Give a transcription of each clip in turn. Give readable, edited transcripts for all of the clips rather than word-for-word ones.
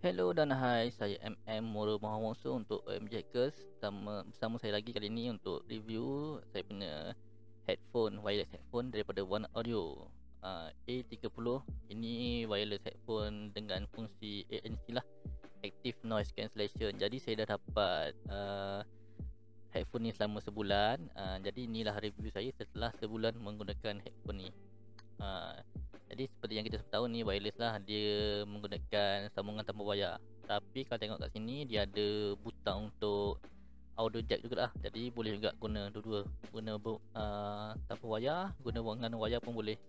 Hello dan hai, saya MM Mora Muhammad Musa untuk OM Jackers. Bersama saya lagi kali ini untuk review saya punya headphone, wireless headphone daripada One Audio A30. Ini wireless headphone dengan fungsi ANC lah, Active Noise Cancellation. Jadi saya dah dapat headphone ni selama sebulan. Jadi inilah review saya setelah sebulan menggunakan headphone ni. Jadi seperti yang kita tahu ni, wireless lah, dia menggunakan sambungan tanpa wayar. Tapi kalau tengok kat sini, dia ada butang untuk audio jack juga lah. Jadi boleh juga guna dua-dua, guna tanpa wayar, guna dengan wayar pun boleh.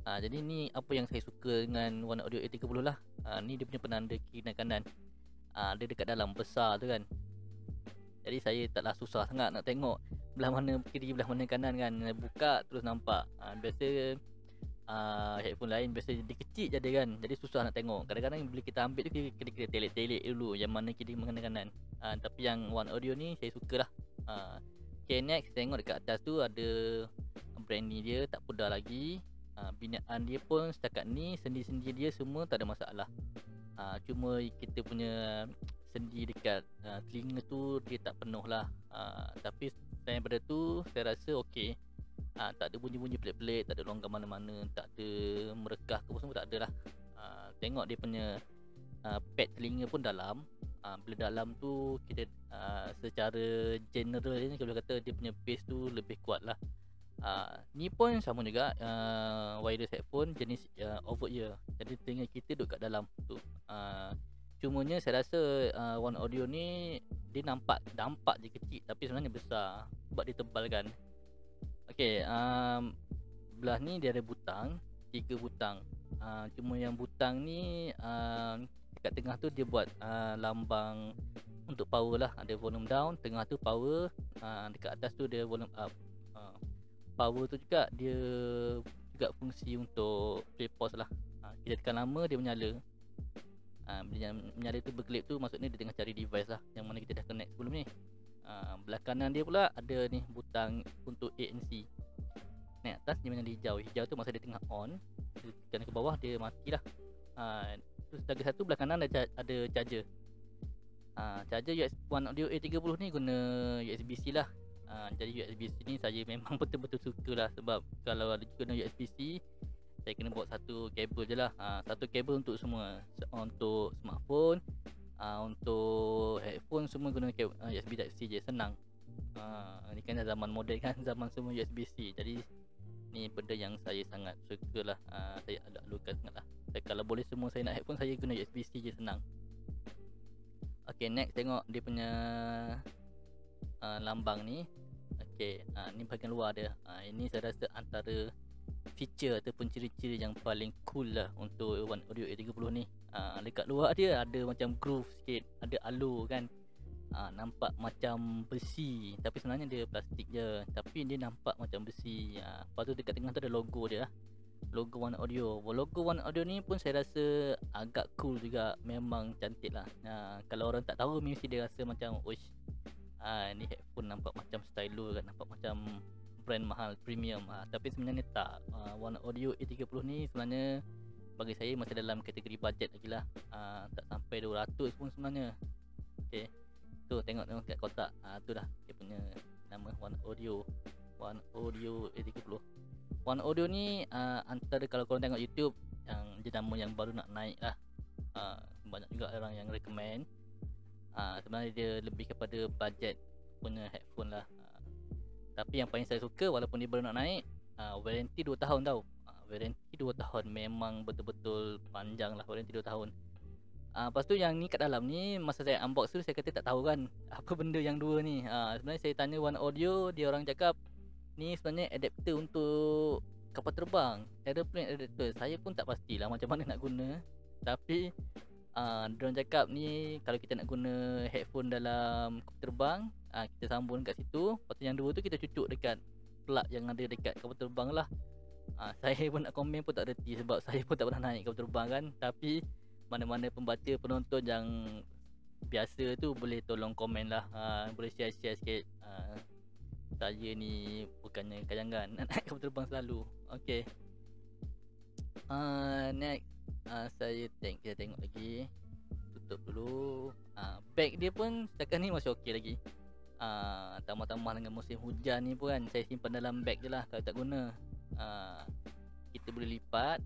Jadi ni apa yang saya suka dengan One Audio A30 lah. Ni dia punya penanda kiri dan kanan. Dia dekat dalam besar tu kan. Jadi saya taklah susah sangat nak tengok belah mana kiri belah mana kanan kan. Buka terus nampak. Biasa headphone lain biasa dia kecil je dia kan, jadi susah nak tengok. Kadang-kadang bila kita ambil tu kita kena telik-telik dulu yang mana kiri mana kanan. Tapi yang One Audio ni saya suka lah. Okay, next tengok dekat atas tu ada branding dia, tak pudar lagi. Binaan dia pun setakat ni sendi-sendi dia semua tak ada masalah. Cuma kita punya sendi dekat telinga tu dia tak penuh lah. Tapi selain daripada tu saya rasa okey. Tak ada bunyi-bunyi pelik-pelik, tak ada longgar mana-mana, tak ada merekah ke apa semua, tak ada lah. Tengok dia punya pad telinga pun dalam. Bila dalam tu kita secara general ni, kalau kata dia punya bass tu lebih kuat lah. Ni pun sama juga, wireless headphone jenis over ear. Jadi telinga kita duduk kat dalam tu. Cumanya saya rasa One Audio ni dia nampak je kecil, tapi sebenarnya besar sebab dia tebal kan. Okey, belah ni dia ada butang, 3 butang. Cuma yang butang ni dekat tengah tu dia buat lambang untuk power lah. Ada volume down, tengah tu power, dekat atas tu dia volume up. Power tu juga dia juga fungsi untuk play pause lah. Kita tekan lama dia menyala. Bila menyala tu berkelip tu maksudnya dia tengah cari device lah yang mana kita dah connect sebelum ni. Belah kanan dia pula ada ni butang untuk ANC. Naik atas dia menyala hijau. Hijau tu masa dia tengah on, dia tekan ke bawah dia matilah. Terus lagi satu belah kanan ada charger. Charger One Audio A30 ni guna USB-C lah. Jadi USB-C ni saya memang betul-betul suka lah. Sebab kalau ada guna USB-C, saya kena bawa satu kabel je lah. Satu kabel untuk semua. Untuk smartphone, untuk headphone semua guna USB Type-C je, senang. Ni kan zaman moden kan, zaman semua USB-C. Jadi ni benda yang saya sangat suka lah. Saya alur-alurkan sangat lah. Kalau boleh semua saya nak headphone, saya guna USB-C je, senang. Ok, next tengok dia punya lambang ni. Ok, ni bahagian luar dia. Ini saya rasa antara feature ataupun ciri-ciri yang paling cool lah untuk One Audio A30 ni. Dekat luar dia ada macam groove sikit, ada alur kan. Nampak macam besi, tapi sebenarnya dia plastik je, tapi dia nampak macam besi. Lepas tu dekat tengah tu ada logo dia, logo One Audio. Logo One Audio ni pun saya rasa agak cool juga, memang cantik lah. Kalau orang tak tahu mesti dia rasa macam oish, ni headphone nampak macam stylo kan, nampak macam brand mahal premium. Tapi sebenarnya tak. One Audio A30 ni sebenarnya bagi saya masih dalam kategori budget lagi lah. Tak sampai 200 pun sebenarnya. Okay, tu tengok kat kotak. Tu dah dia punya nama One Audio, One Audio A30. One Audio ni antara, kalau korang tengok YouTube, yang dia nama yang baru nak naik lah. Banyak juga orang yang recommend. Sebenarnya dia lebih kepada budget punya headphone lah. Tapi yang paling saya suka, walaupun dia baru nak naik, warranty 2 tahun tau. Warranty 2 tahun, memang betul-betul panjang lah warranty 2 tahun. Lepas tu yang ni kat dalam ni, masa saya unbox tu saya kata tak tahu kan apa benda yang dua ni. Sebenarnya saya tanya One Audio, dia orang cakap ni sebenarnya adapter untuk kapal terbang, aeroplane adapter. Saya pun tak pastilah macam mana nak guna. Tapi diorang cakap ni kalau kita nak guna headphone dalam kapal terbang, kita sambung kat situ. Lepas tu yang dua tu kita cucuk dekat plug yang ada dekat kapal terbang lah. Saya pun nak komen pun tak reti, sebab saya pun tak pernah naik kapal terbang kan. Tapi mana-mana pembaca, penonton yang biasa tu boleh tolong komen lah. Boleh share-share sikit. Saya ni bukannya kayangan nak naik kapal terbang selalu. Okay, next, kita tengok lagi. tutup dulu. Bag dia pun setakat ni masih okey lagi. Tambah-tambah dengan musim hujan ni pun kan, saya simpan dalam bag je lah kalau tak guna. Kita boleh lipat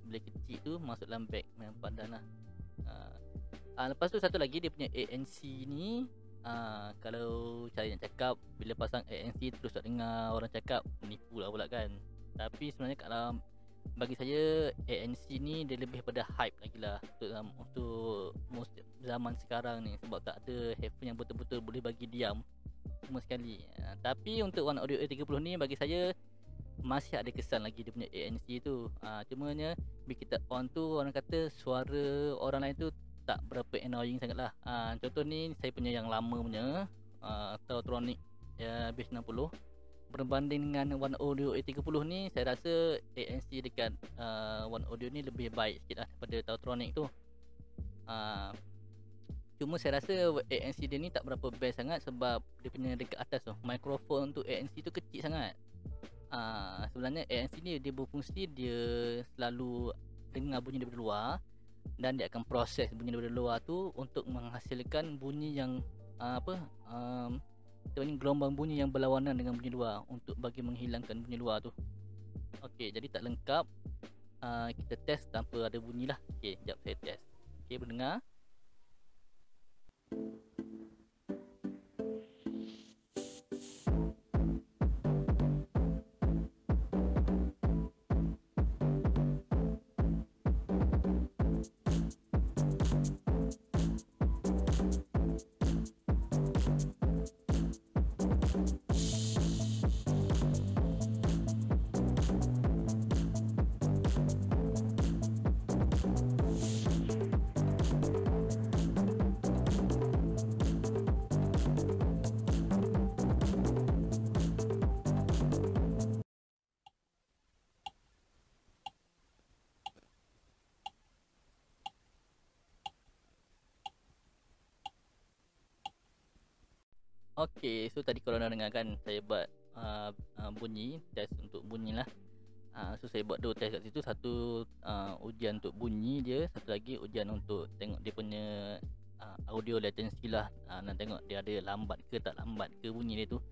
boleh kecil tu masuk dalam bag memang padan lah. Lepas tu satu lagi dia punya ANC ni, kalau cara nak cakap bila pasang ANC terus tak dengar orang cakap, menipu lah pula kan. Tapi sebenarnya kalau bagi saya ANC ni dia lebih pada hype lagi lah untuk zaman sekarang ni, sebab tak ada headphone yang betul-betul boleh bagi diam semua sekali. Tapi untuk One Audio A30 ni bagi saya masih ada kesan lagi dia punya ANC tu. Cumanya bila kita on tu, orang kata suara orang lain tu tak berapa annoying sangat lah. Contoh ni saya punya yang lama punya Tautronic B90 berbanding dengan One Audio A30 ni, saya rasa ANC dekat One Audio ni lebih baik sikit lah daripada Tautronic tu. Cuma saya rasa ANC dia ni tak berapa best sangat sebab dia punya dekat atas tu mikrofon untuk ANC tu kecil sangat. Sebenarnya ANC ni dia berfungsi, dia selalu dengar bunyi daripada luar dan dia akan proses bunyi daripada luar tu untuk menghasilkan bunyi yang gelombang bunyi yang berlawanan dengan bunyi luar untuk bagi menghilangkan bunyi luar tu. Okey, jadi tak lengkap. Kita test tanpa ada bunyi lah. Okey, sekejap saya test. Okey, berdengar. Okey, so tadi korang dah dengar kan saya buat bunyi, test untuk bunyi lah. So saya buat dua test kat situ. Satu ujian untuk bunyi dia, satu lagi ujian untuk tengok dia punya audio latency lah. Nak tengok dia ada lambat ke tak lambat ke bunyi dia tu.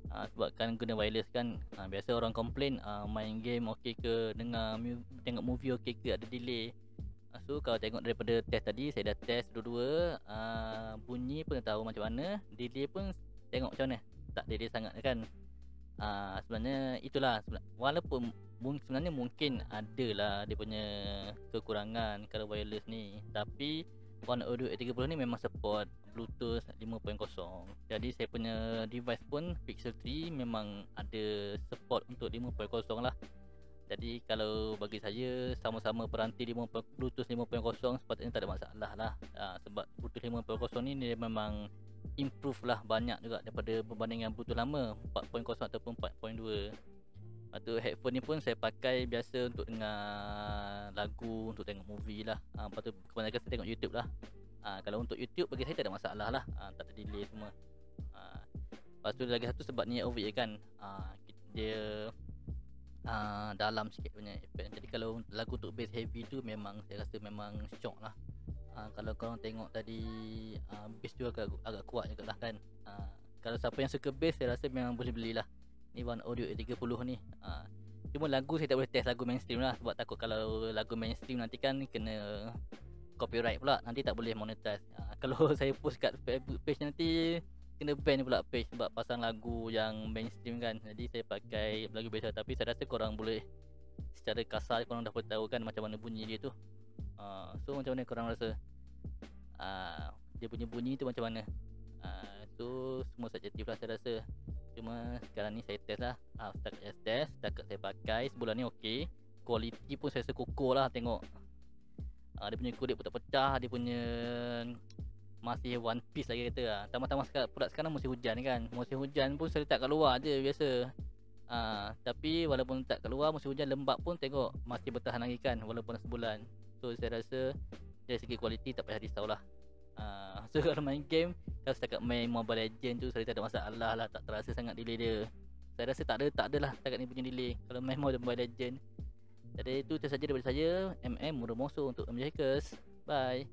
Sebab kan guna wireless kan, biasa orang komplain main game okey ke, tengok movie okey ke, ada delay. So kalau tengok daripada test tadi, saya dah test dua-dua. Bunyi pun dah tahu macam mana, delay pun tengok macam mana, tak delay sangat kan. Sebenarnya itulah, walaupun sebenarnya mungkin ada lah dia punya kekurangan kalau wireless ni, tapi One Audio A30 ni memang support Bluetooth 5.0. Jadi saya punya device pun Pixel 3 memang ada support untuk 5.0 lah. Jadi kalau bagi saya sama-sama peranti Bluetooth 5.0 sepatutnya tak ada masalah lah. Sebab Bluetooth 5.0 ni dia memang improve lah banyak juga daripada berbandingan Bluetooth lama 4.0 ataupun 4.2. Lepas tu headphone ni pun saya pakai biasa untuk dengar lagu, untuk tengok movie lah. Lepas tu kebanyakan saya tengok YouTube lah. Kalau untuk YouTube bagi saya tak ada masalah lah, tak ada delay semua. Lepas tu lagi satu sebab ni over ear kan, dia dalam sikit punya effect. Jadi kalau lagu untuk bass heavy tu memang saya rasa memang shock lah. Kalau korang tengok tadi bass tu agak kuat juga lah kan. Kalau siapa yang suka bass saya rasa memang boleh belilah ni One Audio A30 ni. Cuma lagu saya tak boleh test lagu mainstream lah, sebab takut kalau lagu mainstream nanti kan kena copyright pula, nanti tak boleh monetize. Kalau saya post kat Facebook page nanti kena ban pula page sebab pasang lagu yang mainstream kan. Jadi saya pakai lagu biasa, tapi saya rasa korang boleh secara kasar korang dah tahu kan macam mana bunyi dia tu. So macam mana korang rasa dia punya bunyi tu macam mana? So semua subjektif lah saya rasa. Cuma sekarang ni saya test lah, setakat saya pakai sebulan ni okey. Kualiti pun saya rasa kokoh lah, tengok dia punya kulit pun tak pecah, dia punya masih one piece lagi kata. Tambah-tambah sekarang musim hujan kan. Musim hujan pun saya letak kat luar je biasa. Tapi walaupun tak kat luar, musim hujan lembab pun tengok masih bertahan lagi kan, walaupun sebulan. So saya rasa dari segi kualiti tak payah risau lah. So kalau main game, kalau setakat main Mobile Legend tu saya tak ada masalah lah, tak terasa sangat delay dia. Saya rasa tak ada lah setakat ni punya delay kalau main Mobile Legend. Jadi itu sahaja daripada saya, MM Murumoso untuk MJ Hackers. Bye.